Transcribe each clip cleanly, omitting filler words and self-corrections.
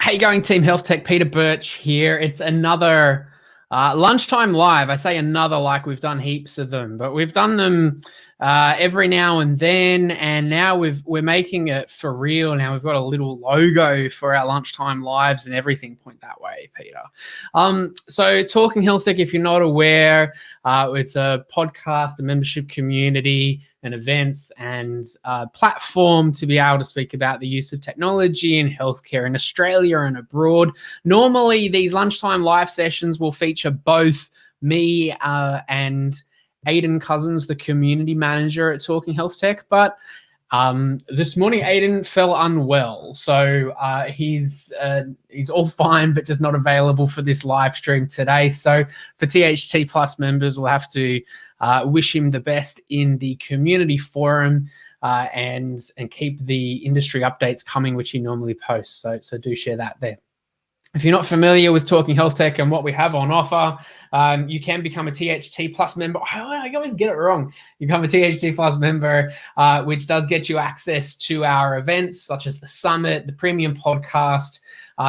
Hey, going team Health Tech, Peter Birch here. It's another lunchtime live. I say another like we've done heaps of them, but we've done them every now and then, and now we're making it for real. Now we've got a little logo for our lunchtime lives and everything point that way, Peter. So Talking Health Tech, if you're not aware, it's a podcast, a membership community, and events and platform to be able to speak about the use of technology in healthcare in Australia and abroad. Normally, these lunchtime live sessions will feature both me and Aidan Cousins, the community manager at Talking Health Tech, but this morning Aidan fell unwell, so he's all fine, but just not available for this live stream today. So for THT Plus members, we'll have to wish him the best in the community forum and keep the industry updates coming, which he normally posts. So do share that there. If you're not familiar with Talking Health Tech and what we have on offer, you can become a THT Plus member. I always get it wrong. You become a THT Plus member, which does get you access to our events, such as the Summit, the Premium Podcast.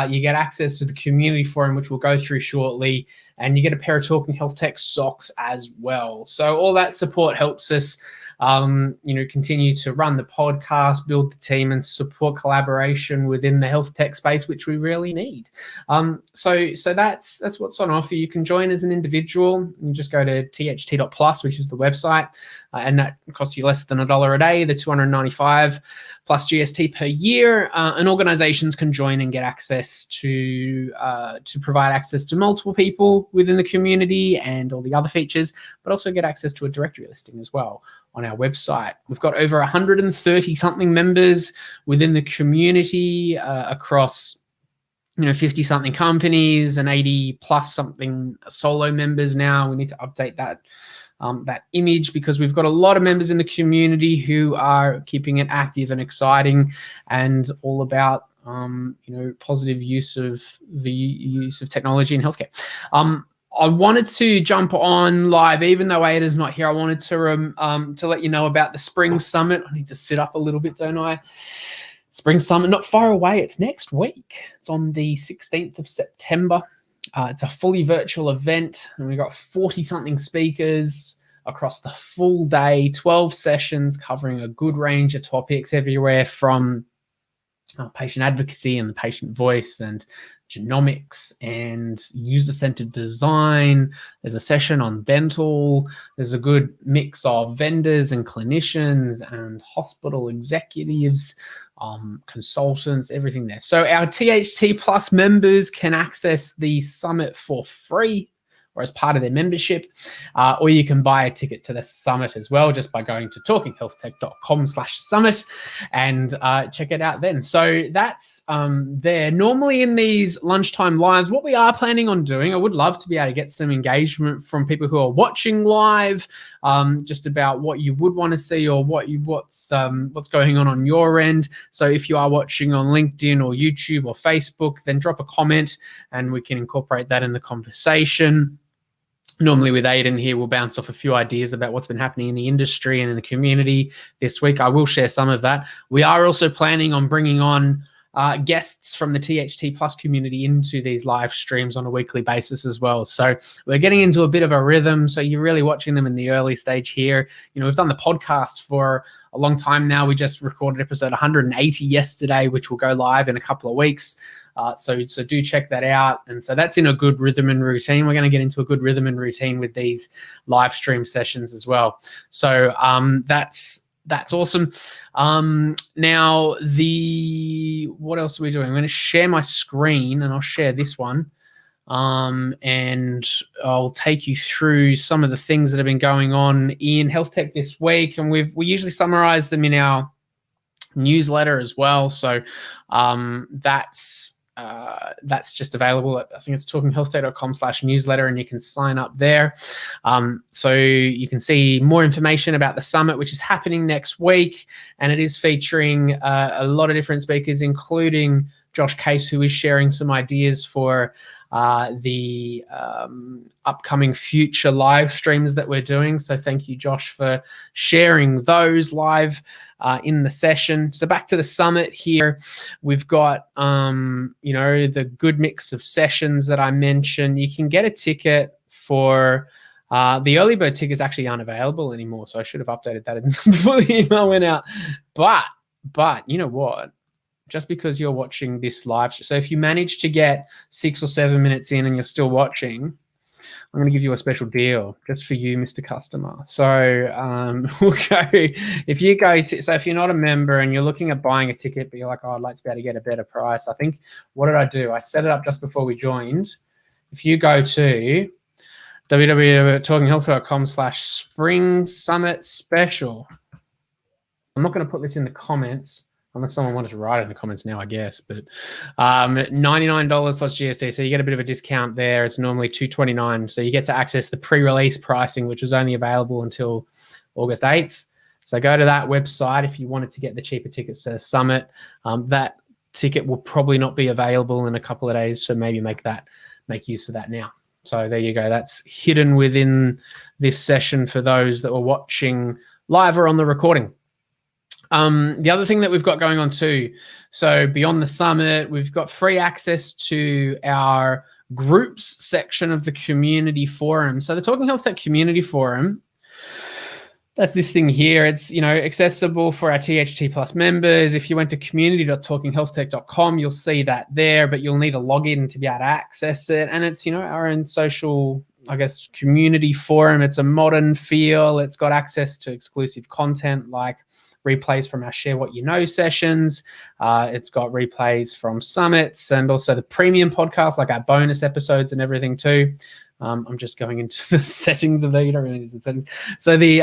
You get access to the community forum, which we'll go through shortly, and you get a pair of Talking Health Tech socks as well. So all that support helps us continue to run the podcast, build the team, and support collaboration within the health tech space, which we really need. So that's what's on offer. You can join as an individual. You just go to tht.plus, which is the website, and that costs you less than $1 a day, the $295 plus GST per year. And organizations can join and get access to provide access to multiple people within the community and all the other features, but also get access to a directory listing as well on our website. We've got over 130 something members within the community across 50 something companies and 80 plus something solo members now. We need to update that image because we've got a lot of members in the community who are keeping it active and exciting and all about positive use of technology in healthcare. I wanted to jump on live, even though Aida's not here. I wanted to let you know about the Spring Summit. I need to sit up a little bit, don't I? Spring Summit, not far away. It's next week. It's on the 16th of September. It's a fully virtual event, and we've got 40-something speakers across the full day, 12 sessions covering a good range of topics everywhere from patient advocacy and the patient voice and genomics and user-centered design. There's a session on dental. There's a good mix of vendors and clinicians and hospital executives, consultants, everything there. So our THT Plus members can access the summit for free or as part of their membership, or you can buy a ticket to the summit as well just by going to talkinghealthtech.com/summit and check it out then. So that's there. Normally in these lunchtime lives, what we are planning on doing, I would love to be able to get some engagement from people who are watching live, just about what you would want to see or what's going on your end. So if you are watching on LinkedIn or YouTube or Facebook, then drop a comment and we can incorporate that in the conversation. Normally with Aidan here, we'll bounce off a few ideas about what's been happening in the industry and in the community this week. I will share some of that. We are also planning on bringing on guests from the THT Plus community into these live streams on a weekly basis as well. So we're getting into a bit of a rhythm. So you're really watching them in the early stage here. We've done the podcast for a long time now. We just recorded episode 180 yesterday, which will go live in a couple of weeks. So do check that out. And so that's in a good rhythm and routine. We're going to get into a good rhythm and routine with these live stream sessions as well. So that's awesome. Now, what else are we doing? I'm going to share my screen and I'll share this one. And I'll take you through some of the things that have been going on in health tech this week. And we usually summarize them in our newsletter as well. So that's just available at, I think it's talkinghealthtech.com/newsletter, and you can sign up there. So you can see more information about the summit, which is happening next week, and it is featuring a lot of different speakers, including Josh Case, who is sharing some ideas for the upcoming future live streams that we're doing. So thank you, Josh, for sharing those live in the session. So back to the summit here, we've got the good mix of sessions that I mentioned. You can get a ticket for the early bird tickets actually aren't available anymore, so I should have updated that before the email went out. But you know what? Just because you're watching this live, so if you manage to get 6 or 7 minutes in and you're still watching, I'm going to give you a special deal just for you, Mr. Customer. So we'll go. If you go to, so if you're not a member and you're looking at buying a ticket, but you're like, oh, I'd like to be able to get a better price. I think, what did I do? I set it up just before we joined. If you go to www.talkinghealth.com/spring summit special. I'm not going to put this in the comments unless someone wanted to write it in the comments now, I guess. But $99 plus GST, so you get a bit of a discount there. It's normally $229, so you get to access the pre-release pricing, which was only available until August 8th. So go to that website if you wanted to get the cheaper tickets to the summit. That ticket will probably not be available in a couple of days, so maybe make use of that now. So there you go. That's hidden within this session for those that were watching live or on the recording. The other thing that we've got going on too, so beyond the summit, we've got free access to our groups section of the community forum. So the Talking Health Tech community forum, that's this thing here. It's, accessible for our THT Plus members. If you went to community.talkinghealthtech.com, you'll see that there, but you'll need a login to be able to access it. And it's, our own social, community forum. It's a modern feel. It's got access to exclusive content like replays from our Share What You Know sessions. It's got replays from summits and also the premium podcast, like our bonus episodes and everything too. I'm just going into the settings of that. You don't really need the settings. So the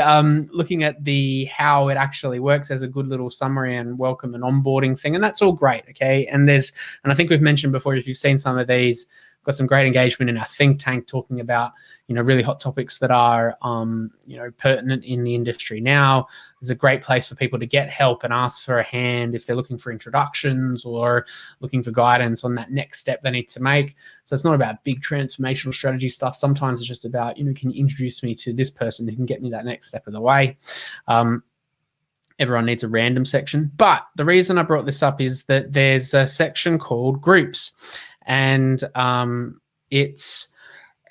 looking at the how it actually works as a good little summary and welcome and onboarding thing, and that's all great. Okay, and I think we've mentioned before, if you've seen some of these, got some great engagement in our think tank talking about really hot topics that are pertinent in the industry now. It's a great place for people to get help and ask for a hand if they're looking for introductions or looking for guidance on that next step they need to make. So it's not about big transformational strategy stuff. Sometimes it's just about, can you introduce me to this person who can get me that next step of the way. Everyone needs a random section. But the reason I brought this up is that there's a section called groups. And it's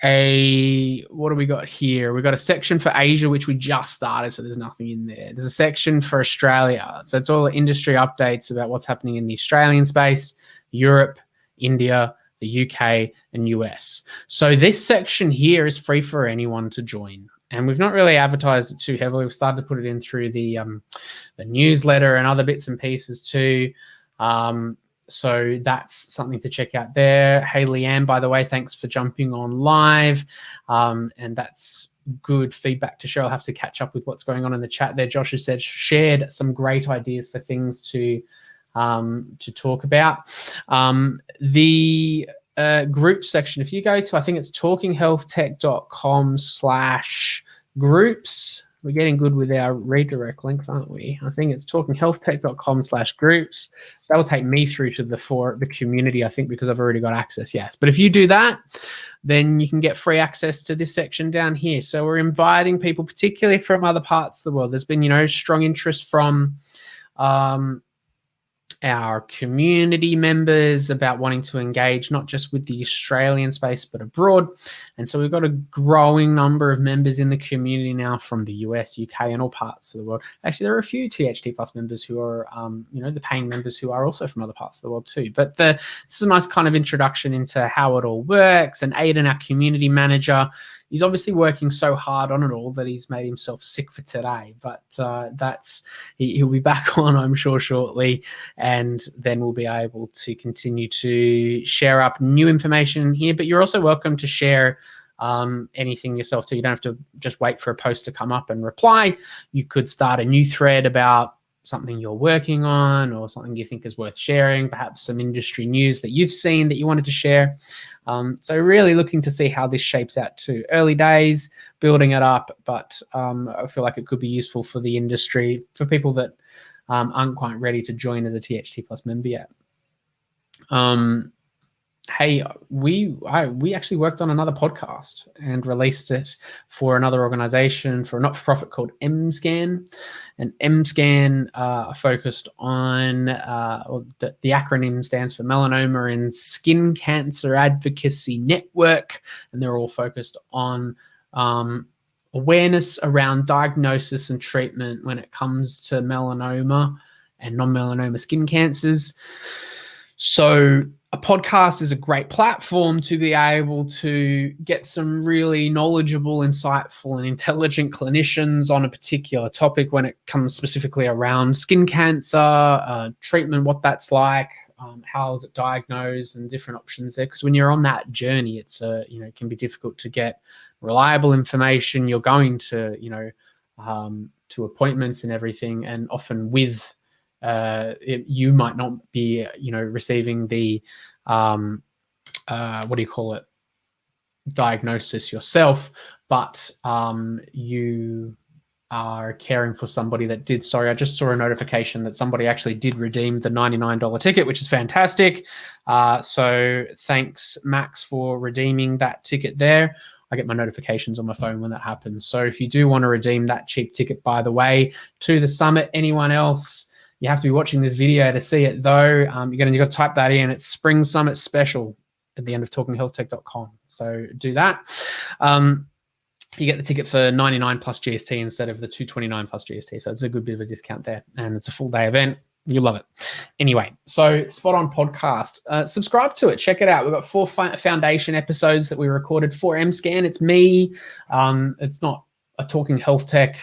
what do we got here? We've got a section for Asia, which we just started, so there's nothing in there. There's a section for Australia. So it's all industry updates about what's happening in the Australian space, Europe, India, the UK, and US. So this section here is free for anyone to join. And we've not really advertised it too heavily. We've started to put it in through the newsletter and other bits and pieces too. So that's something to check out there. Hey, Leanne, by the way, thanks for jumping on live. And that's good feedback to share. I'll have to catch up with what's going on in the chat there. Josh has shared some great ideas for things to talk about. The group section, if you go to, I think it's talkinghealthtech.com/groups. We're getting good with our redirect links, aren't we? I think it's talkinghealthtech.com/groups. That will take me through to the community, I think, because I've already got access, yes. But if you do that, then you can get free access to this section down here. So we're inviting people, particularly from other parts of the world. There's been, strong interest from our community members about wanting to engage not just with the Australian space but abroad, and so we've got a growing number of members in the community now from the US, UK, and all parts of the world. Actually, there are a few THT Plus members who are the paying members who are also from other parts of the world too. But this is a nice kind of introduction into how it all works. And Aidan, our community manager, he's obviously working so hard on it all that he's made himself sick for today. But he'll be back on, I'm sure, shortly. And then we'll be able to continue to share up new information here. But you're also welcome to share anything yourself too. You don't have to just wait for a post to come up and reply. You could start a new thread about something you're working on or something you think is worth sharing, perhaps some industry news that you've seen that you wanted to share. So really looking to see how this shapes out too. Early days, building it up, but I feel like it could be useful for the industry, for people that aren't quite ready to join as a THT Plus member yet. Hey, we actually worked on another podcast and released it for another organization, for a not-for-profit called MScan. And MScan are focused on, the acronym stands for Melanoma and Skin Cancer Advocacy Network, and they're all focused on awareness around diagnosis and treatment when it comes to melanoma and non-melanoma skin cancers. So a podcast is a great platform to be able to get some really knowledgeable, insightful, and intelligent clinicians on a particular topic when it comes specifically around skin cancer, treatment, what that's like, how is it diagnosed, and different options there. Because when you're on that journey, it's it can be difficult to get reliable information. You're going to to appointments and everything, and often with you might not be, receiving the diagnosis yourself, but you are caring for somebody that did. Sorry, I just saw a notification that somebody actually did redeem the $99 ticket, which is fantastic. So thanks, Max, for redeeming that ticket there. I get my notifications on my phone when that happens. So if you do want to redeem that cheap ticket, by the way, to the summit, anyone else, you have to be watching this video to see it, though. You've got to type that in. It's Spring Summit Special at the end of talkinghealthtech.com. So do that. You get the ticket for 99 plus GST instead of the 229 plus GST. So it's a good bit of a discount there. And it's a full day event. You'll love it. Anyway, so Spot On Podcast. Subscribe to it. Check it out. We've got 4 foundation episodes that we recorded for MScan. It's me. It's not a Talking Health Tech,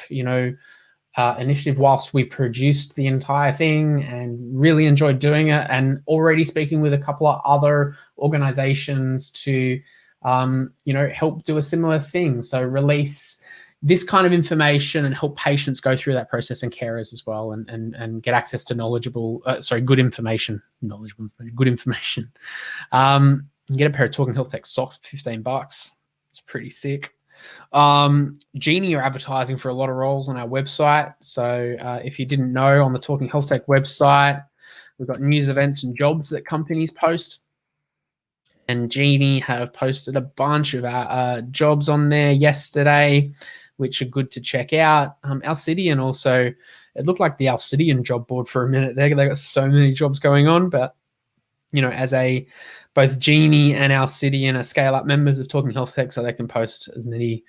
initiative, whilst we produced the entire thing and really enjoyed doing it, and already speaking with a couple of other organizations to help do a similar thing. So release this kind of information and help patients go through that process, and carers as well, and get access to good information. Good information. You can get a pair of Talking Health Tech socks for $15. It's pretty sick. Genie are advertising for a lot of roles on our website. So if you didn't know, on the Talking Health Tech website, we've got news, events, and jobs that companies post. And Genie have posted a bunch of our jobs on there yesterday, which are good to check out. Alcidion also, it looked like the Alcidion job board for a minute there. They got so many jobs going on, but as both Genie and Alcidion are scale-up members of Talking Health Tech, so they can post as many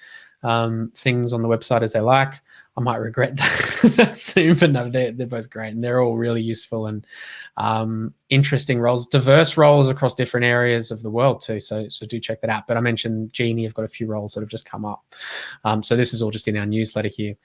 things on the website as they like. I might regret that soon, but no, they're both great, and they're all really useful and interesting roles, diverse roles across different areas of the world too. So do check that out. But I mentioned Genie have got a few roles that have just come up. So this is all just in our newsletter here.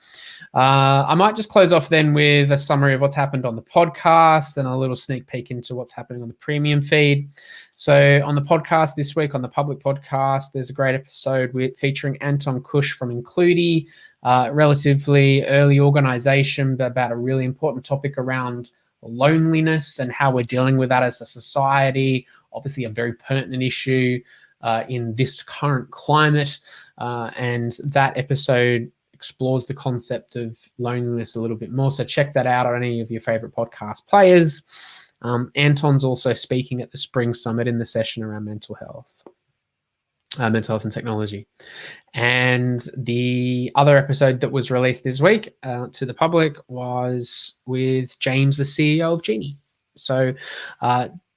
I might just close off then with a summary of what's happened on the podcast and a little sneak peek into what's happening on the premium feed. So on the podcast this week, on the public podcast, there's a great episode featuring Anton Kush from Includi, relatively early organization, but about a really important topic around loneliness and how we're dealing with that as a society. Obviously a very pertinent issue in this current climate. And that episode explores the concept of loneliness a little bit more. So check that out on any of your favorite podcast players. Anton's also speaking at the Spring Summit in the session around mental health and technology. And the other episode that was released this week to the public was with James, the CEO of Genie. So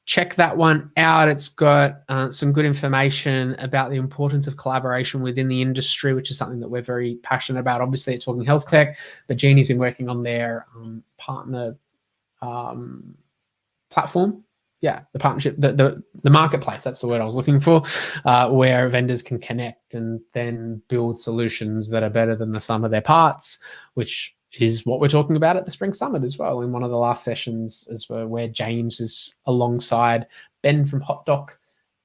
check that one out. It's got some good information about the importance of collaboration within the industry, which is something that we're very passionate about, obviously, at Talking Health Tech. But Genie's been working on their partner platform. Yeah, the partnership, the marketplace, that's the word I was looking for, where vendors can connect and then build solutions that are better than the sum of their parts, which is what we're talking about at the Spring Summit as well. In one of the last sessions, as where James is alongside Ben from HotDoc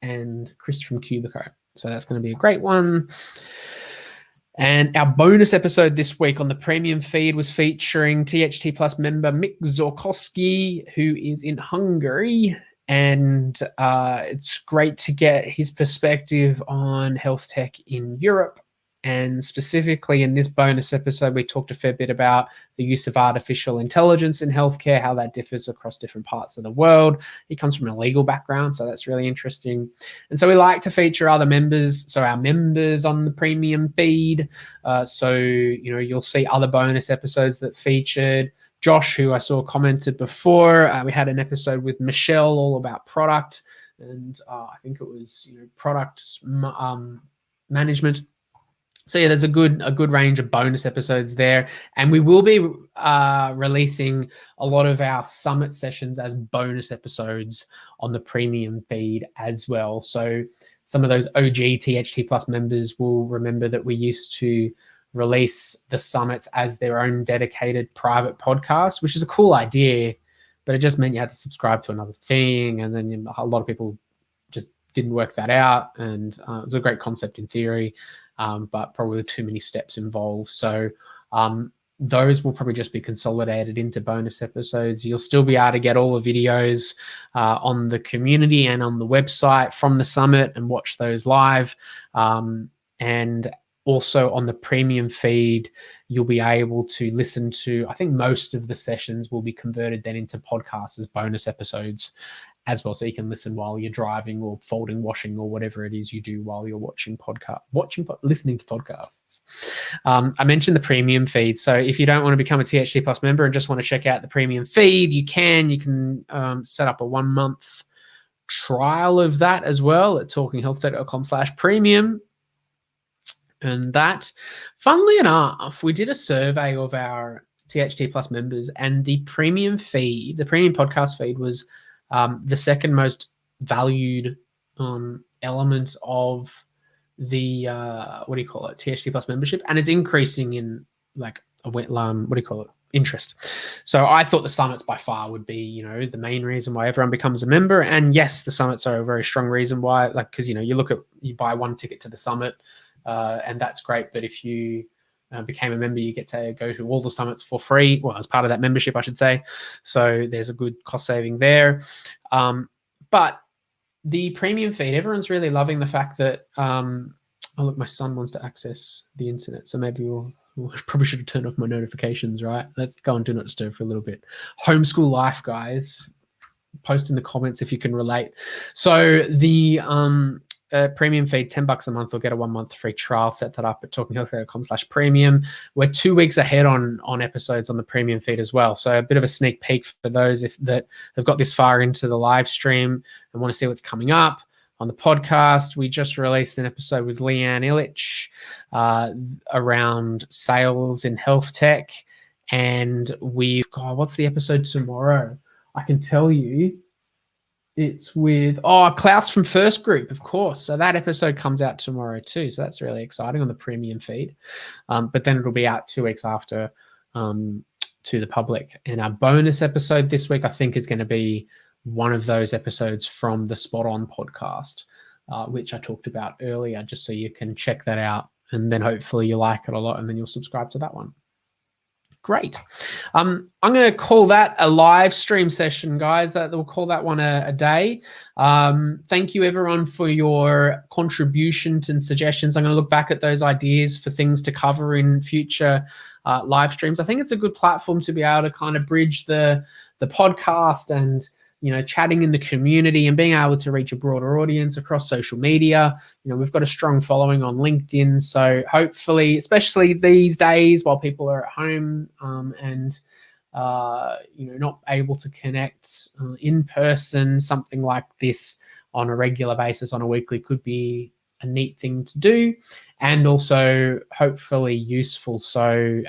and Chris from Cubico. So that's going to be a great one. And our bonus episode this week on the premium feed was featuring THT Plus member Mick Zorkowski, who is in Hungary. And it's great to get his perspective on health tech in Europe And specifically in this bonus episode, we talked a fair bit about the use of artificial intelligence in healthcare, how that differs across different parts of the world. He comes from a legal background, so that's really interesting. And so we like to feature other members, so our members on the premium feed. So, you'll see other bonus episodes that featured Josh, who I saw commented before. We had an episode with Michelle all about product, and I think it was product management. So yeah, there's a good range of bonus episodes there, and we will be releasing a lot of our summit sessions as bonus episodes on the premium feed as well. So some of those OG THT Plus members will remember that we used to release the summits as their own dedicated private podcast, which is a cool idea, but it just meant you had to subscribe to another thing, and then a lot of people just didn't work that out. And it was a great concept in theory. But probably too many steps involved. So those will probably just be consolidated into bonus episodes. You'll still be able to get all the videos on the community and on the website from the summit and watch those live. And also on the premium feed, you'll be able to listen to, I think most of the sessions will be converted then into podcasts as bonus episodes as well, so you can listen while you're driving or folding, washing, or whatever it is you do while you're listening to podcasts. I mentioned the premium feed, so if you don't want to become a THT Plus member and just want to check out the premium feed, you can set up a 1 month trial of that as well at talkinghealthtech.com/premium. And that, funnily enough, we did a survey of our THT Plus members, and the premium podcast feed was the second most valued element of the THT Plus membership, and it's increasing in interest. So I thought the summits by far would be the main reason why everyone becomes a member. And yes, the summits are a very strong reason why, because you buy one ticket to the summit and that's great, but if you became a member, you get to go to all the summits for free, well, as part of that membership, I should say. So there's a good cost saving there. But the premium feed, everyone's really loving the fact that, look, my son wants to access the internet, so maybe we'll probably should have turned off my notifications, right? Let's go and do not disturb for a little bit. Homeschool life, guys. Post in the comments if you can relate. So the premium feed, $10 a month, will get a 1 month free trial. Set that up at talkinghealthcare.com/premium. We're 2 weeks ahead on episodes on the premium feed as well. So a bit of a sneak peek for those that have got this far into the live stream and want to see what's coming up. On the podcast, we just released an episode with Leanne Illich around sales in health tech. And we've got, what's the episode tomorrow? I can tell you. It's with Klaus from First Group, of course. So that episode comes out tomorrow too. So that's really exciting on the premium feed. But then it'll be out 2 weeks after to the public. And our bonus episode this week, I think, is going to be one of those episodes from the Spot On podcast, which I talked about earlier, just so you can check that out. And then hopefully you like it a lot, and then you'll subscribe to that one. Great. I'm going to call that a live stream session, guys. We'll call that one a day. Thank you, everyone, for your contributions and suggestions. I'm going to look back at those ideas for things to cover in future live streams. I think it's a good platform to be able to kind of bridge the podcast and chatting in the community and being able to reach a broader audience across social media. We've got a strong following on LinkedIn. So hopefully, especially these days while people are at home and not able to connect in person, something like this on a regular basis on a weekly could be a neat thing to do, and also hopefully useful. So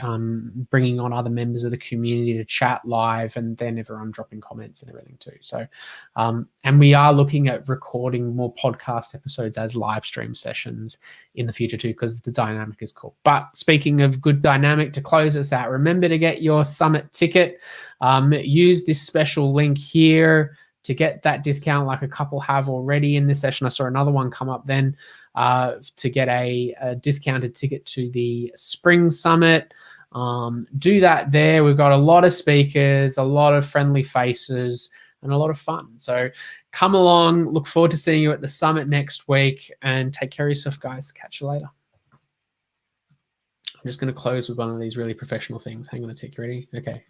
bringing on other members of the community to chat live, and then everyone dropping comments and everything too. So and we are looking at recording more podcast episodes as live stream sessions in the future too, because the dynamic is cool. But speaking of good dynamic, to close us out, remember to get your summit ticket. Use this special link here to get that discount, like a couple have already in this session. I saw another one come up then, to get a discounted ticket to the Spring Summit. Do that there. We've got a lot of speakers, a lot of friendly faces, and a lot of fun. So come along. Look forward to seeing you at the summit next week, and take care of yourself, guys. Catch you later. just going to close with one of these really professional things. Hang on a tick. Ready? Okay.